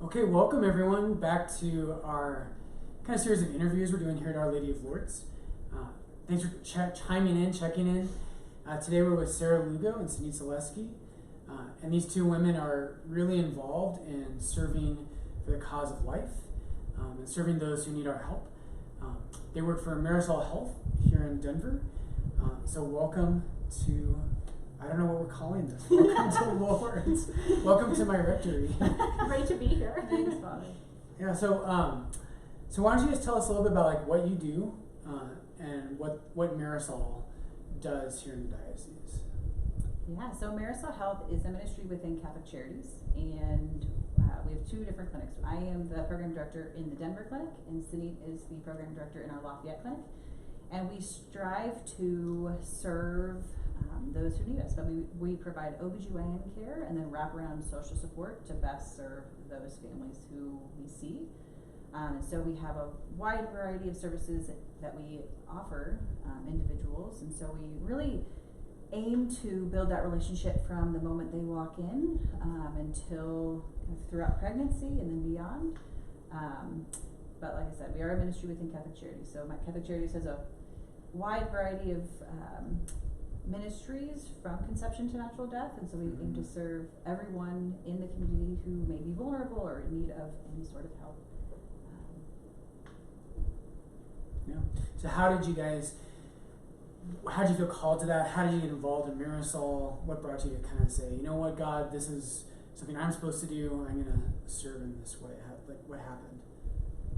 Okay, welcome everyone back to our kind of series of interviews we're doing here at Our Lady of Lourdes. Thanks for chiming in, checking in. Today we're with Sara Lugo and Senite Sahlezghi. And these two women are really involved in serving for the cause of life and serving those who need our help. They work for Marisol Health here in Denver. So welcome to, I don't know what we're calling this. Welcome to Lourdes. Welcome to my rectory. Great to be here. Thanks, Father. Yeah, so why don't you guys tell us a little bit about like what you do and what Marisol does here in the diocese? Yeah, so Marisol Health is a ministry within Catholic Charities, and we have two different clinics. I am the program director in the Denver clinic, and Senite is the program director in our Lafayette clinic. And we strive to serve those who need us. But we provide OBGYN care and then wraparound social support to best serve those families who we see. And so we have a wide variety of services that we offer individuals. And so we really aim to build that relationship from the moment they walk in until throughout pregnancy and then beyond. But like I said, we are a ministry within Catholic Charities. So my Catholic Charities has a wide variety of ministries from conception to natural death, and so we aim to serve everyone in the community who may be vulnerable or in need of any sort of help. Yeah. So how did you feel called to that? How did you get involved in Marisol? What brought you to kind of say, you know what, God, this is something I'm supposed to do. I'm going to serve in this way. What happened?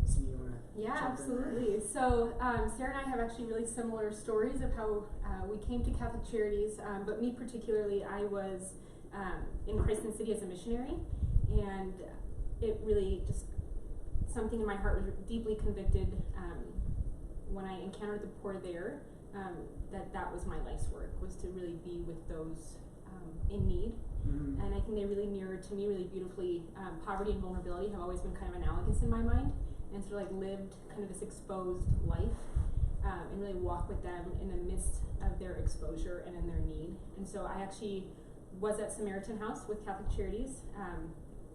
So you want to? Yeah, absolutely. So Sarah and I have actually really similar stories of how we came to Catholic Charities, but me particularly, I was in Christ City as a missionary, and it really just, something in my heart was deeply convicted when I encountered the poor there, that was my life's work, was to really be with those in need. Mm-hmm. And I think they really mirrored to me really beautifully. Poverty and vulnerability have always been kind of analogous in my mind, and sort of like lived kind of this exposed life and really walk with them in the midst of their exposure and in their need. And so I actually was at Samaritan House with Catholic Charities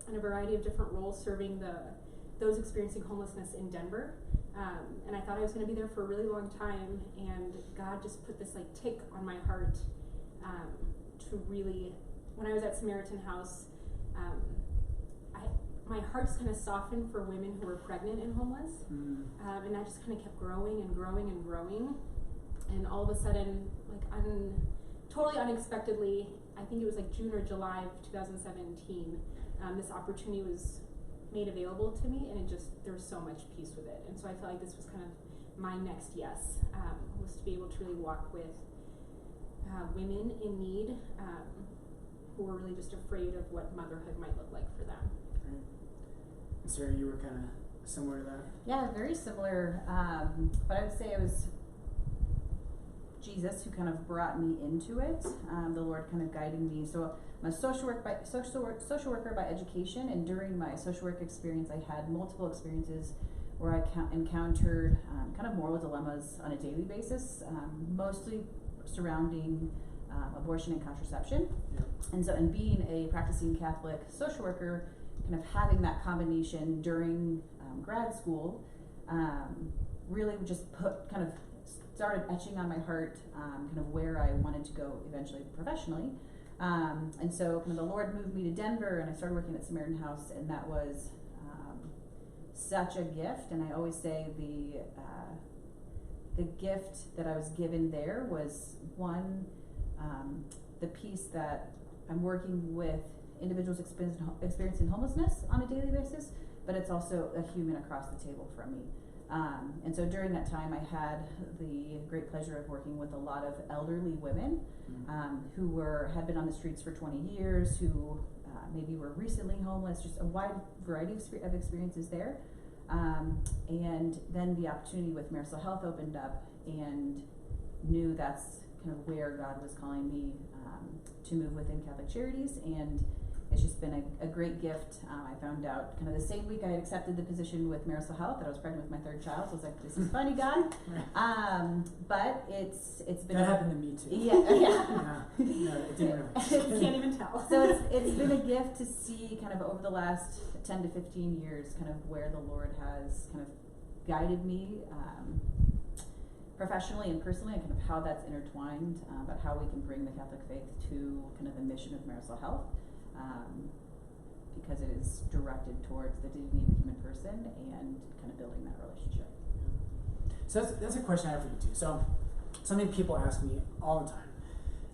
in a variety of different roles, serving those experiencing homelessness in Denver. And I thought I was going to be there for a really long time, and God just put this like tick on my heart to really, when I was at Samaritan House, my heart just kind of softened for women who were pregnant and homeless, and that just kind of kept growing and growing and growing. And all of a sudden, like totally unexpectedly, I think it was like June or July of 2017, this opportunity was made available to me, and there was so much peace with it. And so I felt like this was kind of my next yes, was to be able to really walk with women in need who were really just afraid of what motherhood might look like for them. Right. And Sarah, you were kind of similar to that? Yeah, very similar. But I would say it was Jesus who kind of brought me into it. The Lord kind of guiding me. So I'm a social worker by education, and during my social work experience, I had multiple experiences where I encountered kind of moral dilemmas on a daily basis, mostly surrounding abortion and contraception. Yep. And so, and being a practicing Catholic social worker, kind of having that combination during grad school, really just started etching on my heart kind of where I wanted to go eventually professionally. And so kind of the Lord moved me to Denver, and I started working at Samaritan House, and that was such a gift. And I always say the gift that I was given there was one, the piece that I'm working with individuals experiencing homelessness on a daily basis, but it's also a human across the table from me. And so during that time, I had the great pleasure of working with a lot of elderly women who had been on the streets for 20 years, who maybe were recently homeless, just a wide variety of experiences there. And then the opportunity with Marisol Health opened up, and knew that's kind of where God was calling me to move within Catholic Charities. And it's just been a great gift. I found out kind of the same week I had accepted the position with Marisol Health that I was pregnant with my third child. So I was like, this is funny, God. But it's been that happened to me too. Yeah. No, it didn't really. Can't even tell. So it's been a gift to see kind of over the last 10 to 15 years kind of where the Lord has kind of guided me professionally and personally, and kind of how that's intertwined, but how we can bring the Catholic faith to kind of the mission of Marisol Health, because it is directed towards the dignity of the human person and kind of building that relationship. So that's a question I have for you too. So something people ask me all the time.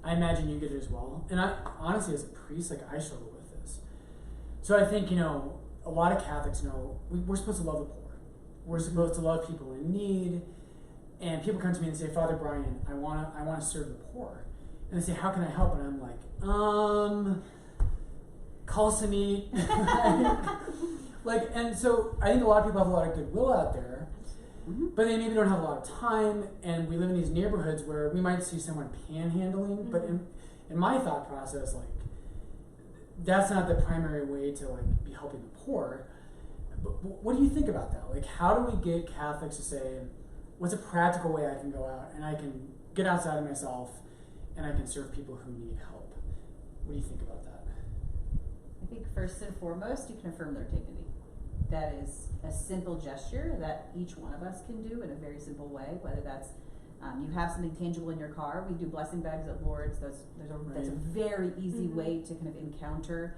I imagine you get it as well. And I honestly, as a priest, like I struggle with this. So I think, a lot of Catholics know we're supposed to love the poor. We're supposed to love people in need. And people come to me and say, Father Brian, I wanna serve the poor. And they say, how can I help? And I'm like, call Senite. And so I think a lot of people have a lot of goodwill out there, but they maybe don't have a lot of time. And we live in these neighborhoods where we might see someone panhandling, but in my thought process, like, that's not the primary way to like be helping the poor. But what do you think about that? Like, how do we get Catholics to say, what's a practical way I can go out and I can get outside of myself and I can serve people who need help? What do you think about that? I think first and foremost, you can affirm their dignity. That is a simple gesture that each one of us can do in a very simple way, whether that's you have something tangible in your car. We do blessing bags at Lourdes. That's a very easy way to kind of encounter,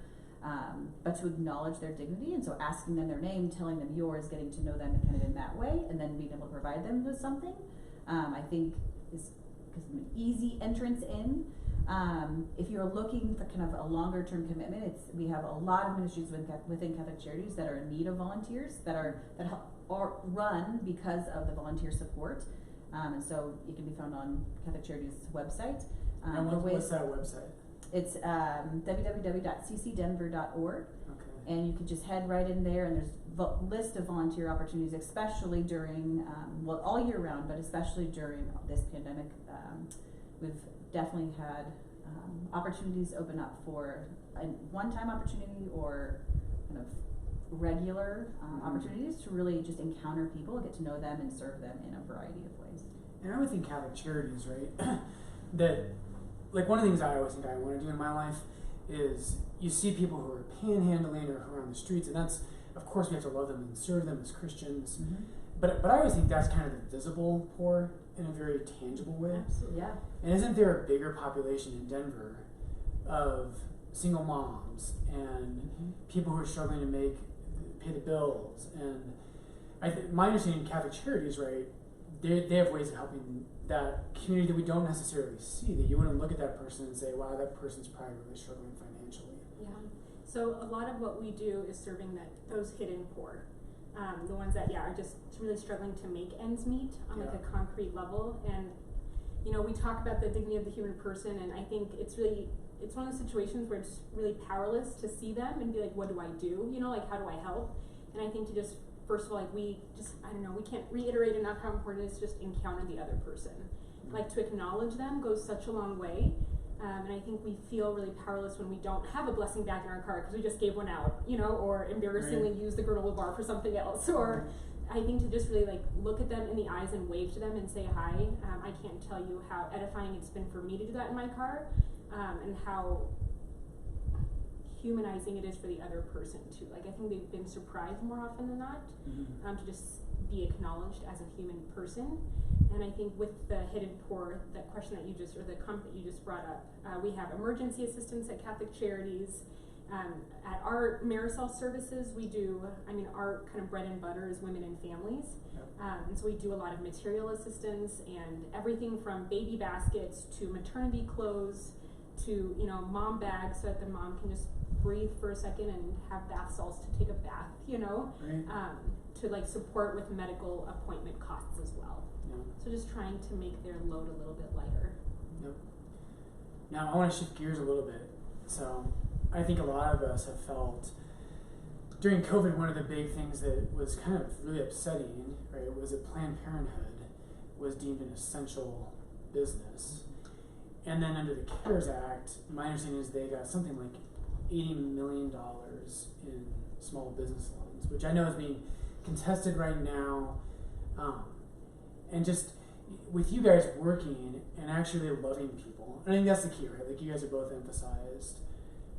but to acknowledge their dignity. And so asking them their name, telling them yours, getting to know them kind of in that way, and then being able to provide them with something, I think is an easy entrance in. If you're looking for kind of a longer term commitment, we have a lot of ministries within Catholic Charities that are in need of volunteers that are run because of the volunteer support. And so it can be found on Catholic Charities' website. And what's that website? It's www.ccdenver.org. Okay. And you can just head right in there, and there's a list of volunteer opportunities, especially during, all year round, but especially during this pandemic. We've definitely had opportunities open up for a one-time opportunity or kind of regular opportunities to really just encounter people, get to know them, and serve them in a variety of ways. And I would think Catholic Charities, right? that, like, one of the things I always think I want to do in my life is you see people who are panhandling or who are on the streets, and that's, of course, we have to love them and serve them as Christians. But I always think that's kind of the visible poor in a very tangible way. Absolutely. Yeah. And isn't there a bigger population in Denver of single moms and people who are struggling to pay the bills? And my understanding of Catholic Charities, right, they have ways of helping that community that we don't necessarily see, that you wouldn't look at that person and say, wow, that person's probably really struggling financially. Yeah. So a lot of what we do is serving those hidden poor. The ones that, are just really struggling to make ends meet on like a concrete level. And, we talk about the dignity of the human person, and I think it's one of those situations where it's really powerless to see them and be like, what do I do? How do I help? And I think to just, first of all, we can't reiterate enough how important it is to just encounter the other person. Like, to acknowledge them goes such a long way. And I think we feel really powerless when we don't have a blessing bag in our car because we just gave one out, or embarrassingly use the granola bar for something else. Or I think to just really look at them in the eyes and wave to them and say hi. I can't tell you how edifying it's been for me to do that in my car, and how humanizing it is for the other person too. I think they've been surprised more often than not, to just be acknowledged as a human person. And I think with the hidden poor, that question that the comment that you just brought up, we have emergency assistance at Catholic Charities. At our Marisol services, we do, our kind of bread and butter is women and families. And so we do a lot of material assistance and everything from baby baskets to maternity clothes to, mom bags so that the mom can just breathe for a second and have bath salts to take a bath, to support with medical appointment costs as well. So just trying to make their load a little bit lighter. Yep. Now I want to shift gears a little bit. So I think a lot of us have felt during COVID, one of the big things that was kind of really upsetting, right, was that Planned Parenthood was deemed an essential business. And then under the CARES Act, my understanding is they got something like $80 million in small business loans, which I know is being contested right now. And just with you guys working and actually loving people, I think that's the key, right? Like you guys are both emphasized,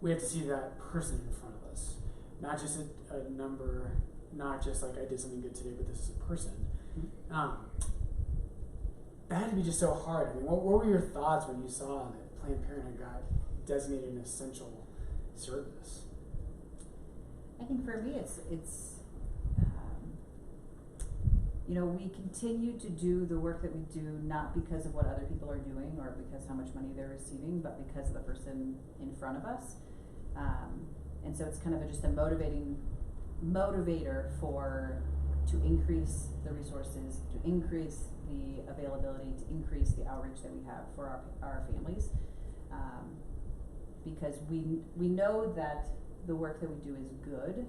we have to see that person in front of us, not just a number, not just like I did something good today, but this is a person. That had to be just so hard. I mean, what were your thoughts when you saw that Planned Parenthood got designated an essential service? I think for me, it's we continue to do the work that we do not because of what other people are doing or because how much money they're receiving, but because of the person in front of us. And so it's kind of just a motivator to increase the resources, to increase the availability, to increase the outreach that we have for our families, because we know that the work that we do is good,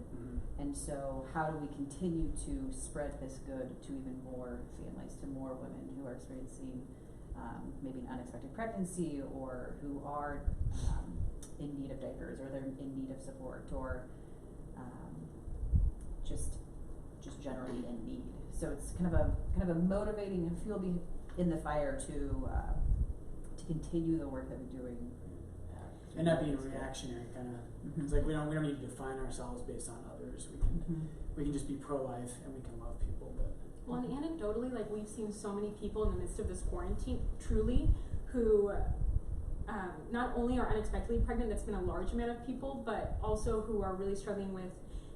and so how do we continue to spread this good to even more families, to more women who are experiencing maybe an unexpected pregnancy, or who are in need of diapers, or they're in need of support, or just generally in need. So it's kind of a motivating and fuel in the fire to continue the work that we're doing. And not being reactionary, kind of. It's like we don't need to define ourselves based on others. We can just be pro-life and we can love people. But well, and anecdotally, like we've seen so many people in the midst of this quarantine, truly, who not only are unexpectedly pregnant. That's been a large amount of people, but also who are really struggling with,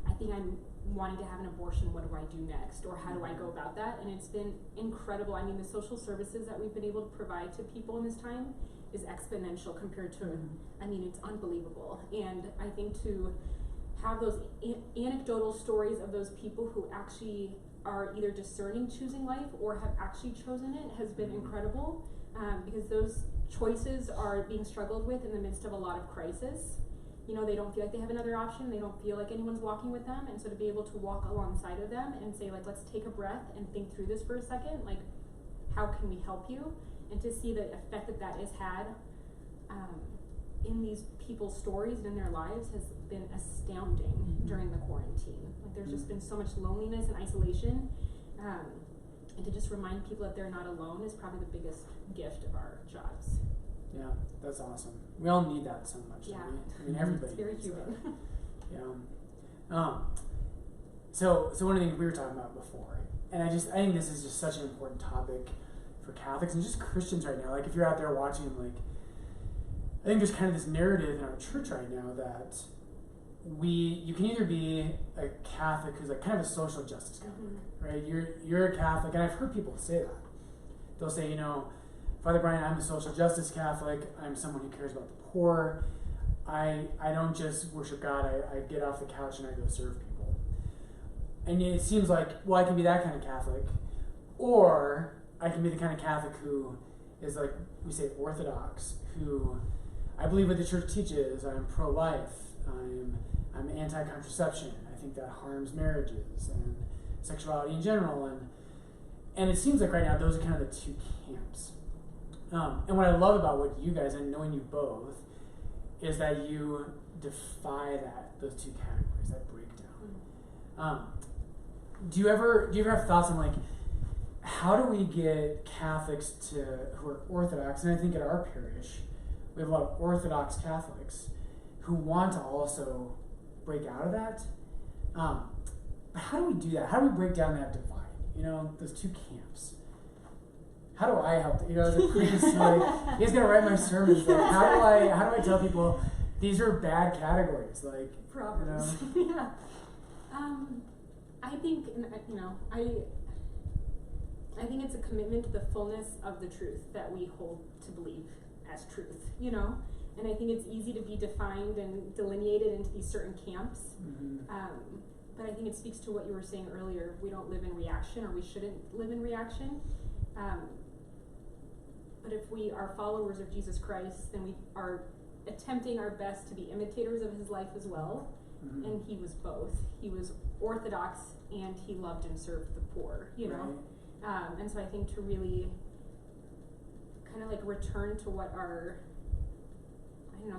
I think I'm wanting to have an abortion. What do I do next, or how do I go about that? And it's been incredible. I mean, the social services that we've been able to provide to people in this time is exponential compared to, I mean, it's unbelievable. And I think to have those anecdotal stories of those people who actually are either discerning choosing life or have actually chosen it has been incredible, because those choices are being struggled with in the midst of a lot of crisis. They don't feel like they have another option. They don't feel like anyone's walking with them. And so to be able to walk alongside of them and say, like, let's take a breath and think through this for a second. Like, how can we help you? And to see the effect that has had in these people's stories and in their lives has been astounding during the quarantine. Like, there's just been so much loneliness and isolation. And to just remind people that they're not alone is probably the biggest gift of our jobs. yeah, that's awesome. We all need that so much. Yeah. Don't we? I mean, everybody It's very needs human. that. Yeah. So one of the things we were talking about before, and I think this is just such an important topic for Catholics and just Christians right now. Like, if you're out there watching, like, I think there's kind of this narrative in our church right now that you can either be a Catholic who's like kind of a social justice Catholic, right? You're a Catholic, and I've heard people say that. They'll say, Father Brian, I'm a social justice Catholic. I'm someone who cares about the poor. I don't just worship God. I get off the couch and I go serve people. And it seems like, well, I can be that kind of Catholic, or I can be the kind of Catholic who is, like we say, Orthodox, who I believe what the church teaches. I'm pro-life. I'm anti-contraception. I think that harms marriages and sexuality in general. And it seems like right now those are kind of the two camps. And what I love about what you guys, and knowing you both, is that you defy those two categories, that breakdown. Do you ever have thoughts on, like, how do we get Catholics who are Orthodox? And I think at our parish, we have a lot of Orthodox Catholics who want to also break out of that. But how do we do that? How do we break down that divide? Those two camps. How do I help? As a priest, like, you guys gotta write my sermons. Like, how do I tell people these are bad categories? Like, Proverbs. Yeah. I think, I think it's a commitment to the fullness of the truth that we hold to believe as truth, And I think it's easy to be defined and delineated into these certain camps. But I think it speaks to what you were saying earlier. We don't live in reaction, or we shouldn't live in reaction. But if we are followers of Jesus Christ, then we are attempting our best to be imitators of his life as well. And he was both. He was Orthodox and he loved and served the poor, Right. And so I think to really kind of like return to what our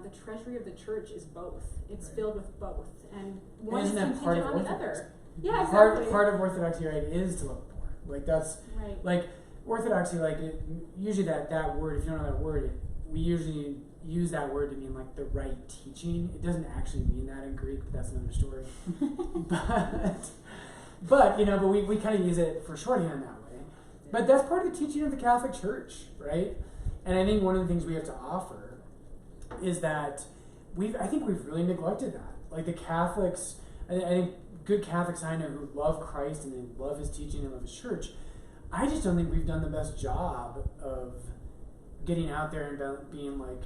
the treasury of the church is both. It's Right. filled with both, and And one is isn't that part contingent of on the Orthodox? other. Yeah, exactly. Part of Orthodoxy, right, is to love the poor. Like that's Right. like Orthodoxy, like usually that word. If you don't know that word, we usually use that word to mean like the right teaching. It doesn't actually mean that in Greek, but that's another story. but we kind of use it for shorthand that way. But that's part of the teaching of the Catholic Church, right? And I think one of the things we have to offer is that I think we've really neglected that. Like the Catholics, I think good Catholics I know who love Christ and they love his teaching and love his church, I just don't think we've done the best job of getting out there and being like,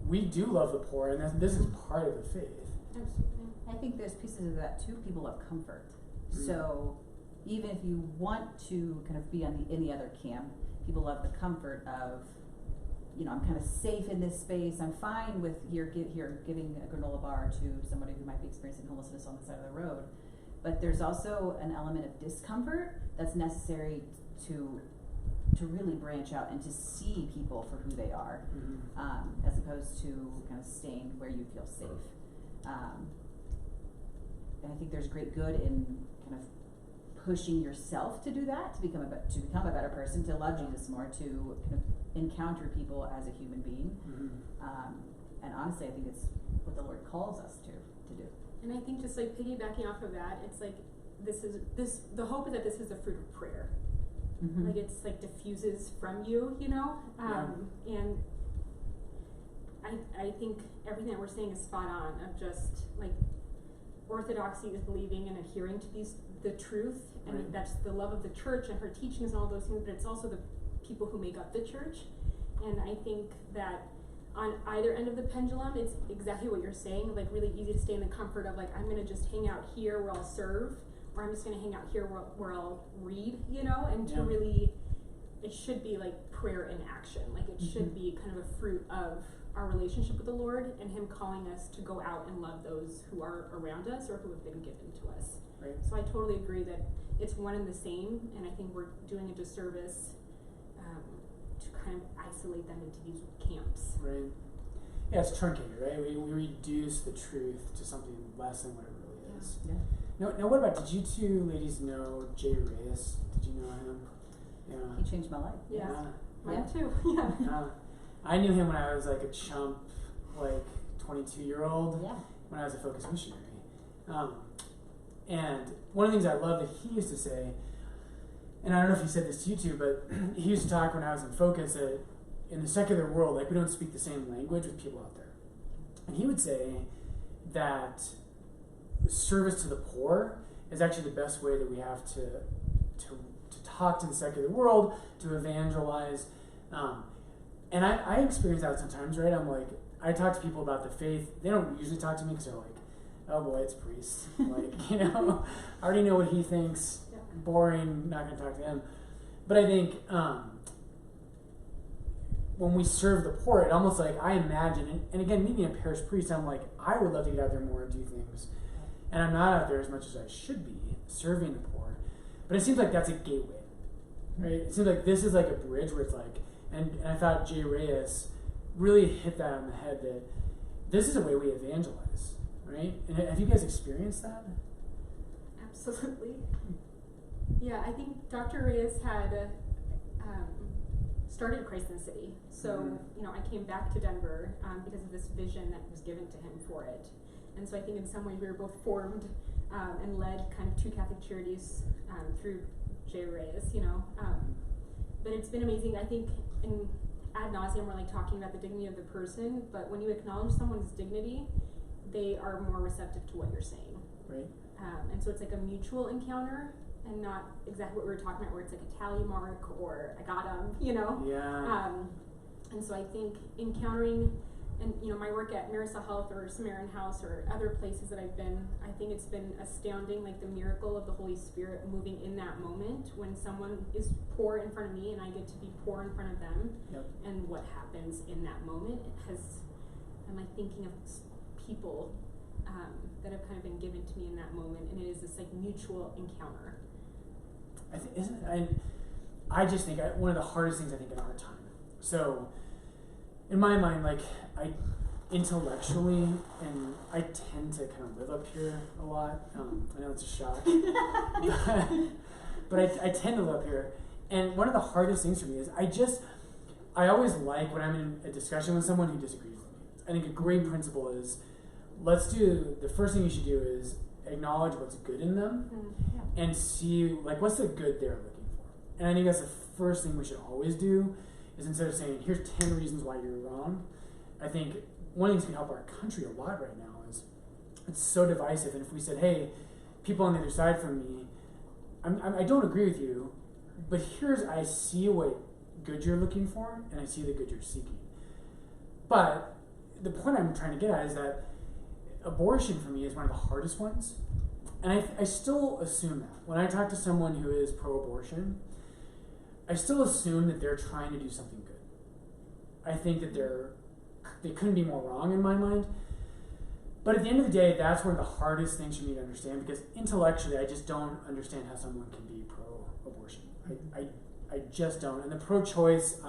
we do love the poor, and this is part of the faith. Absolutely. I think there's pieces of that too. People love comfort. So even if you want to kind of be in the other camp, people love the comfort of, I'm kind of safe in this space. I'm fine with here giving a granola bar to somebody who might be experiencing homelessness on the side of the road. But there's also an element of discomfort that's necessary to really branch out and to see people for who they are, as opposed to kind of staying where you feel safe. And I think there's great good in kind of pushing yourself to do that, to become a better person, to love Jesus more, to kind of encounter people as a human being. And honestly, I think it's what the Lord calls us to do. And I think just like piggybacking off of that, it's like the hope is that this is the fruit of prayer. Like it's like diffuses from you, and I think everything that we're saying is spot on, of just like Orthodoxy is believing and adhering to the truth, and that's the love of the church and her teachings and all those things, but it's also the people who make up the church. And I think that on either end of the pendulum, it's exactly what you're saying, like really easy to stay in the comfort of like, I'm going to just hang out here where I'll serve, or I'm just going to hang out here where I'll read, and to really, it should be like prayer in action. Like it should be kind of a fruit of our relationship with the Lord and him calling us to go out and love those who are around us or who have been given to us. Right. So I totally agree that it's one and the same, and I think we're doing a disservice to kind of isolate them into these camps. Right. Yeah, it's truncated, right? We reduce the truth to something less than what it really is. Yeah. Now, what about, did you two ladies know Jay Reyes? Did you know him? Yeah. He changed my life. Yeah. Yeah. Mine too. Yeah. I knew him when I was like a chump, like 22-year-old, Yeah. when I was a Focus missionary. And one of the things I love that he used to say, and I don't know if he said this to you two, but he used to talk when I was in Focus that in the secular world, like we don't speak the same language with people out there. And he would say that service to the poor is actually the best way that we have to talk to the secular world, to evangelize. And I experience that sometimes, right? I'm like, I talk to people about the faith. They don't usually talk to me because they're like, oh boy, it's a priest. Like, I already know what he thinks. Yeah. Boring, not going to talk to him. But I think when we serve the poor, it almost like I imagine, and again, me being a parish priest, I'm like, I would love to get out there more and do things. And I'm not out there as much as I should be, serving the poor. But it seems like that's a gateway, right? It seems like this is like a bridge where it's like, and I thought Jay Reyes really hit that on the head, that this is a way we evangelize, right? And have you guys experienced that? Absolutely. Yeah, I think Dr. Reyes had started Christ in the City. So, I came back to Denver because of this vision that was given to him for it. And so I think in some ways we were both formed and led kind of two Catholic charities through Jay Reyes, But it's been amazing. I think in ad nauseum we're like talking about the dignity of the person, but when you acknowledge someone's dignity, they are more receptive to what you're saying. Right. And so it's like a mutual encounter and not exactly what we were talking about where it's like a tally mark or I got him, Yeah. And so I think encountering, and my work at Teresa Health or Samaritan House or other places that I've been, I think it's been astounding, like the miracle of the Holy Spirit moving in that moment when someone is poor in front of me and I get to be poor in front of them. Yep. And what happens in that moment I'm like thinking of people that have kind of been given to me in that moment, and it is this like mutual encounter. I think I just think one of the hardest things I think in our time. So, in my mind, like intellectually, and I tend to kind of live up here a lot. I know it's a shock, but I tend to live up here. And one of the hardest things for me is I always like when I'm in a discussion with someone who disagrees with me. I think a great principle is the first thing you should do is acknowledge what's good in them and see like what's the good they're looking for. And I think that's the first thing we should always do is instead of saying, here's 10 reasons why you're wrong, I think one of the things that can help our country a lot right now is it's so divisive. And if we said, hey, people on the other side from me, I don't agree with you, but I see what good you're looking for, and I see the good you're seeking. But the point I'm trying to get at is that abortion for me is one of the hardest ones. And I still assume that. When I talk to someone who is pro-abortion, I still assume that they're trying to do something good. I think that they couldn't be more wrong in my mind. But at the end of the day, that's one of the hardest things for me to understand, because intellectually, I just don't understand how someone can be pro-abortion. I just don't. And the pro-choice,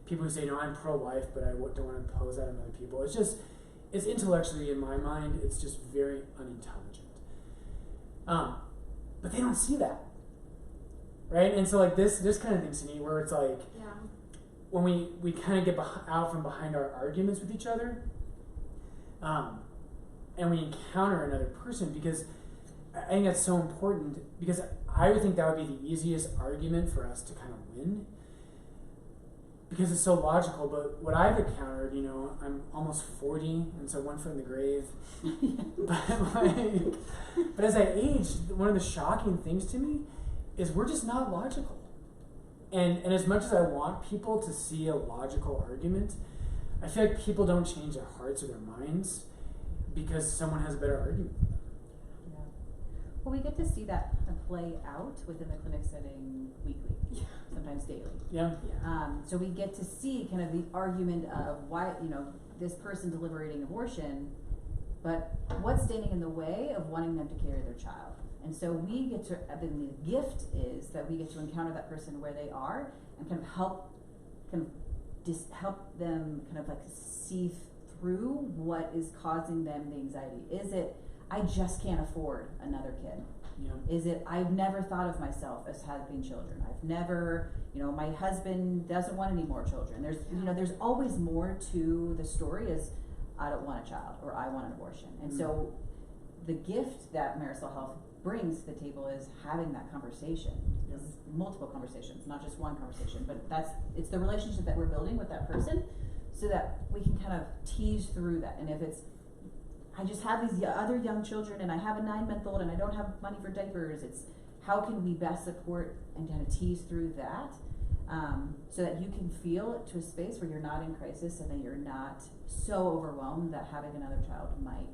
people who say, no, I'm pro-life, but I don't want to impose that on other people. It's intellectually, in my mind, it's just very unintelligent. But they don't see that. Right? And so like this kind of thing to me, where it's like, when we kind of get out from behind our arguments with each other, and we encounter another person, because I think that's so important, because I would think that would be the easiest argument for us to kind of win, because it's so logical. But what I've encountered, I'm almost 40, and so one foot in the grave. but as I aged, one of the shocking things to me is we're just not logical. And as much as I want people to see a logical argument, I feel like people don't change their hearts or their minds because someone has a better argument. Yeah. Well, we get to see that play out within the clinic setting weekly, sometimes daily. Yeah. So we get to see kind of the argument of why, this person deliberating abortion, but what's standing in the way of wanting them to carry their child. And so we get to, the gift is that we get to encounter that person where they are and kind of help them kind of like see through what is causing them the anxiety. Is it, I just can't afford another kid? Yeah. Is it, I've never thought of myself as having children. I've never, my husband doesn't want any more children. There's always more to the story as I don't want a child or I want an abortion. And so the gift that Marisol Health brings to the table is having that conversation. Yep. Multiple conversations, not just one conversation, but it's the relationship that we're building with that person so that we can kind of tease through that. And if it's, I just have these other young children and I have a 9-month-old and I don't have money for diapers, it's how can we best support and kind of tease through that so that you can feel it to a space where you're not in crisis and that you're not so overwhelmed that having another child might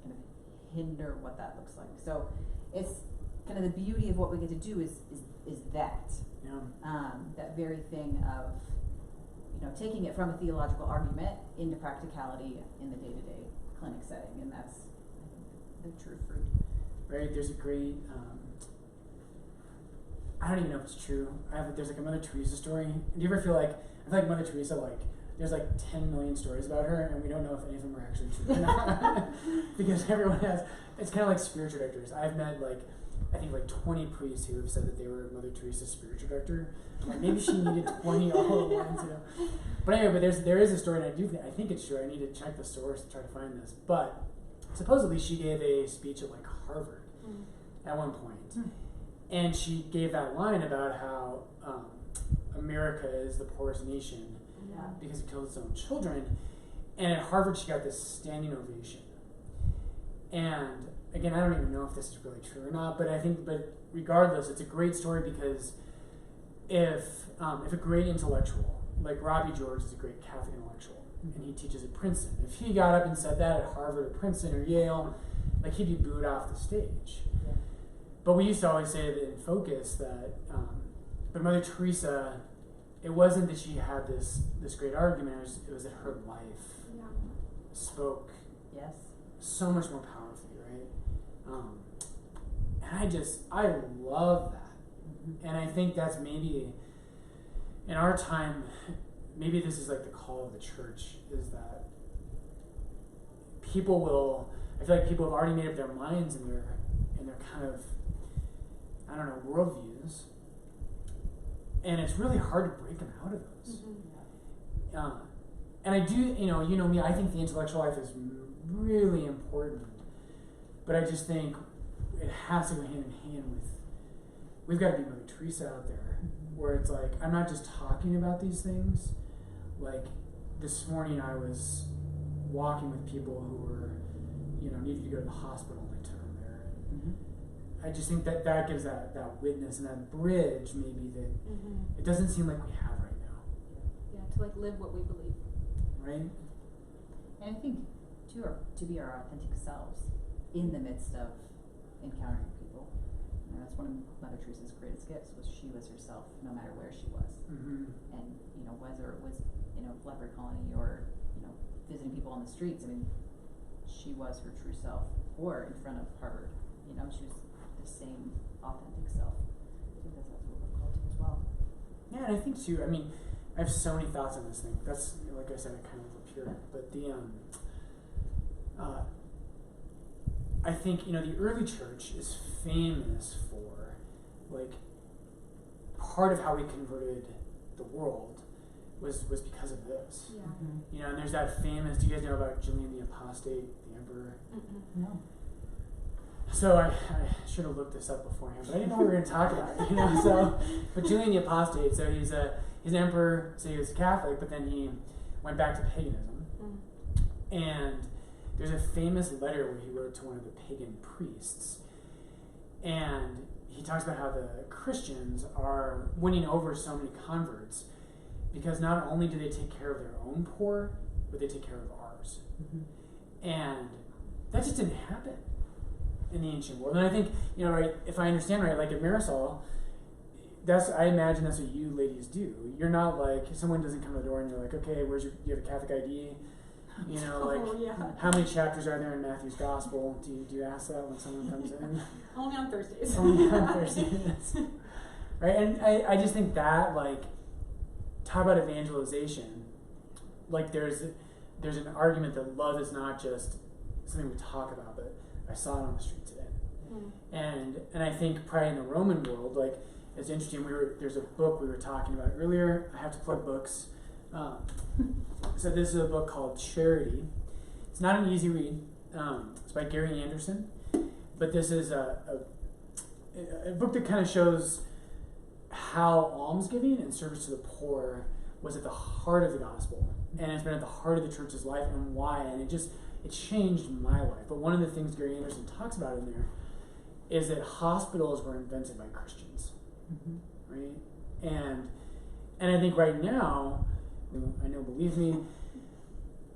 kind of hinder what that looks like. So it's kind of the beauty of what we get to do is that. That very thing of taking it from a theological argument into practicality in the day-to-day clinic setting, and that's the true fruit. Right, there's a great, I don't even know if it's true. There's like a Mother Teresa story. Do you ever feel like Mother Teresa, there's 10 million stories about her, and we don't know if any of them are actually true or not. Because everyone has, it's kind of like spiritual directors. I've met I think 20 priests who have said that they were Mother Teresa's spiritual director. Maybe she needed 20 all at once, But anyway, there is a story, and I think it's true. I need to check the source to try to find this. But supposedly she gave a speech at Harvard at one point. And she gave that line about how America is the poorest nation because it kills its own children. And at Harvard she got this standing ovation. And again, I don't even know if this is really true or not, but regardless, it's a great story because if a great intellectual, like Robbie George is a great Catholic intellectual, and he teaches at Princeton, if he got up and said that at Harvard or Princeton or Yale, he'd be booed off the stage. Yeah. But we used to always say that in Focus that, but Mother Teresa, it wasn't that she had this great argument, it was that her life spoke so much more powerfully, right? And I love that. And I think that's maybe, in our time, maybe this is like the call of the church, is that people will, I feel like people have already made up their minds in their kind of, I don't know, worldviews. And it's really hard to break them out of those. Mm-hmm. And I do, you know me, I think the intellectual life is really important. But I just think it has to go hand in hand with, we've got to be Mother Teresa out there, where it's like, I'm not just talking about these things. Like, this morning I was walking with people who were, needed to go to the hospital, and I took them there. And I just think that gives that witness and that bridge, maybe, that it doesn't seem like we have right now. Yeah, to like live what we believe. Right? And I think to be our authentic selves in the midst of encountering people. That's one of Mother Teresa's greatest gifts, was she was herself no matter where she was. Mm-hmm. And whether it was in a leper colony or visiting people on the streets, I mean, she was her true self. Or in front of Harvard, she was the same authentic self. I think that's what we're called to as well. Yeah, and I think too, I mean, I have so many thoughts on this thing. That's, like I said, I kind of up here. But I think, the early church is famous for, like, part of how we converted the world was because of this. Yeah. Mm-hmm. And there's that famous, do you guys know about Julian the Apostate, the emperor? Mm-mm. No. So I should have looked this up beforehand, but I didn't know what we were going to talk about, So, but Julian the Apostate, so he's an emperor, so he was Catholic, but then he went back to paganism. And there's a famous letter where he wrote to one of the pagan priests. And he talks about how the Christians are winning over so many converts because not only do they take care of their own poor, but they take care of ours. Mm-hmm. And that just didn't happen in the ancient world. And I think, right, if I understand right, like at Marisol, I imagine that's what you ladies do. You're not like, someone doesn't come to the door and you're like, okay, you have a Catholic ID? How many chapters are there in Matthew's Gospel? Do you ask that when someone comes in? Only on Thursdays. Only on Thursdays. Right? And I just think that, like, talk about evangelization. Like, there's an argument that love is not just something we talk about, but I saw it on the street today. And I think probably in the Roman world, like, it's interesting, there's a book we were talking about earlier. I have to plug books. So this is a book called Charity. It's not an easy read. It's by Gary Anderson. But this is a book that kind of shows how almsgiving and service to the poor was at the heart of the gospel. And it's been at the heart of the church's life and why. And it changed my life. But one of the things Gary Anderson talks about in there is that hospitals were invented by Christians. Right? And I think right now, I know, believe me,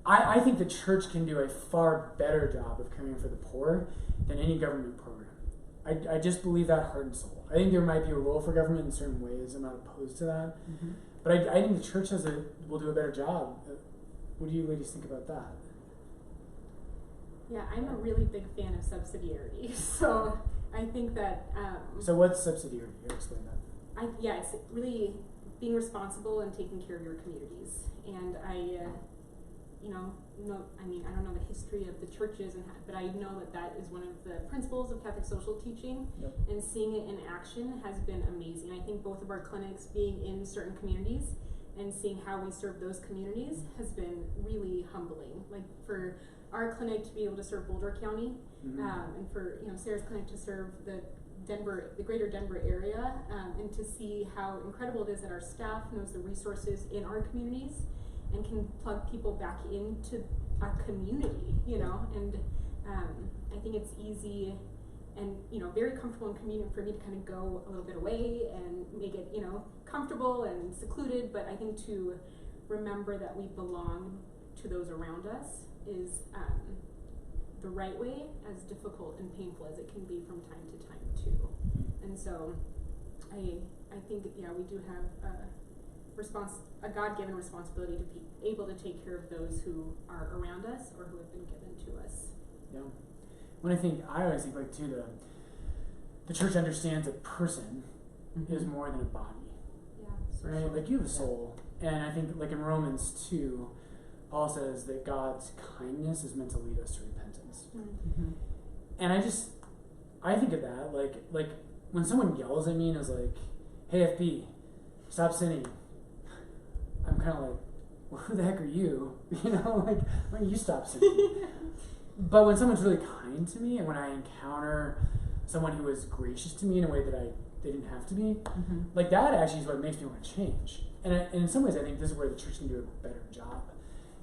I think the church can do a far better job of caring for the poor than any government program. I just believe that heart and soul. I think there might be a role for government in certain ways. I'm not opposed to that. But I think the church will do a better job. What do you ladies think about that? Yeah, I'm a really big fan of subsidiarity. So I think that... So what's subsidiarity? Explain that. It's really being responsible and taking care of your communities. And I don't know the history of the churches, but I know that is one of the principles of Catholic social teaching. Yep. And seeing it in action has been amazing. I think both of our clinics being in certain communities and seeing how we serve those communities has been really humbling. Like for our clinic to be able to serve Boulder County, and for Sarah's clinic to serve the greater Denver area, and to see how incredible it is that our staff knows the resources in our communities and can plug people back into a community, and I think it's easy and very comfortable and convenient for me to kind of go a little bit away and make it comfortable and secluded, but I think to remember that we belong to those around us is the right way, as difficult and painful as it can be from time to time too. And so I think we do have a God-given responsibility to be able to take care of those who are around us or who have been given to us. Yeah. I always think like too, the church understands a person is more than a body. Yeah. Right? Like you have a soul. And I think, like in Romans 2, Paul says that God's kindness is meant to lead us to repentance. Mm-hmm. And I think of that, like when someone yells at me and is like, hey, FP, stop sinning. I'm kind of like, well, who the heck are you? You know, like, why don't you stop sinning? But when someone's really kind to me, and when I encounter someone who is gracious to me in a way that they didn't have to be, Mm-hmm. like that actually is what makes me want to change. And in some ways, I think this is where the church can do a better job.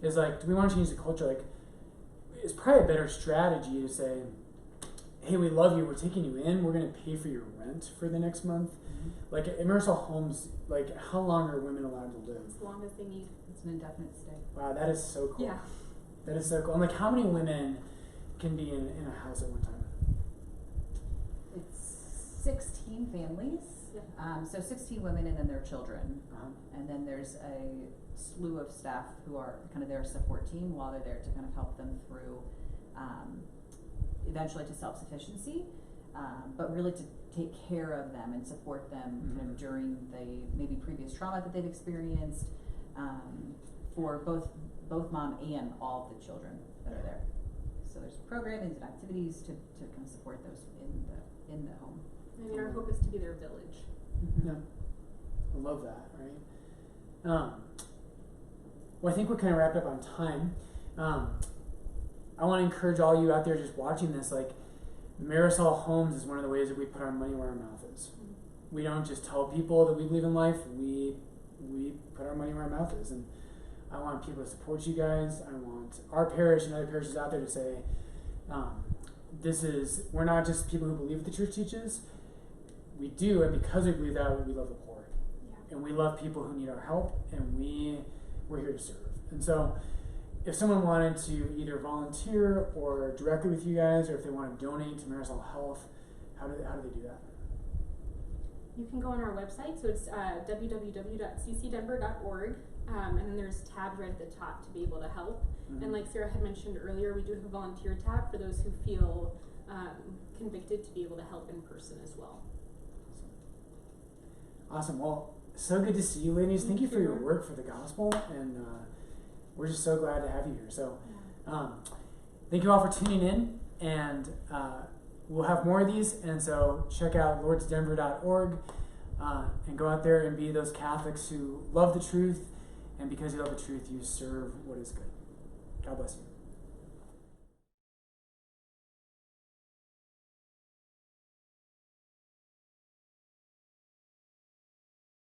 Is like, do we want to change the culture? Like, it's probably a better strategy to say, hey, we love you, we're taking you in, we're going to pay for your rent for the next month. Mm-hmm. Like, at Marisol Homes, like, how long are women allowed to live? As long as they need. It's an indefinite stay. Wow, that is so cool. Yeah. That is so cool. And like, how many women can be in a house at one time? It's 16 families. Yeah. So 16 women and then their children. Uh-huh. And then there's a slew of staff who are kind of their support team while they're there to kind of help them through eventually to self-sufficiency, but really to take care of them and support them kind of during the maybe previous trauma that they've experienced, for both mom and all of the children that are there. So there's programs and activities to kind of support those in the home. I mean, our hope is to be their village. Mm-hmm. Yeah. I love that, right? Well, I think we're kind of wrapped up on time. I want to encourage all you out there just watching this, like, Marisol Homes is one of the ways that we put our money where our mouth is. We don't just tell people that we believe in life, we put our money where our mouth is. And I want people to support you guys. I want our parish and other parishes out there to say, we're not just people who believe what the church teaches. We do, and because we believe that, we love the poor. Yeah. And we love people who need our help, and we're here to serve. And so if someone wanted to either volunteer or directly with you guys, or if they want to donate to Marisol Health, how do they do that? You can go on our website, so it's www.ccdenver.org, and then there's tabs right at the top to be able to help. Mm-hmm. And like Sarah had mentioned earlier, we do have a volunteer tab for those who feel convicted to be able to help in person as well. Awesome. Well, so good to see you, ladies. Thank you for your work for the gospel, and we're just so glad to have you here. So thank you all for tuning in, and we'll have more of these, and so check out lourdesdenver.org and go out there and be those Catholics who love the truth, and because you love the truth, you serve what is good. God bless you.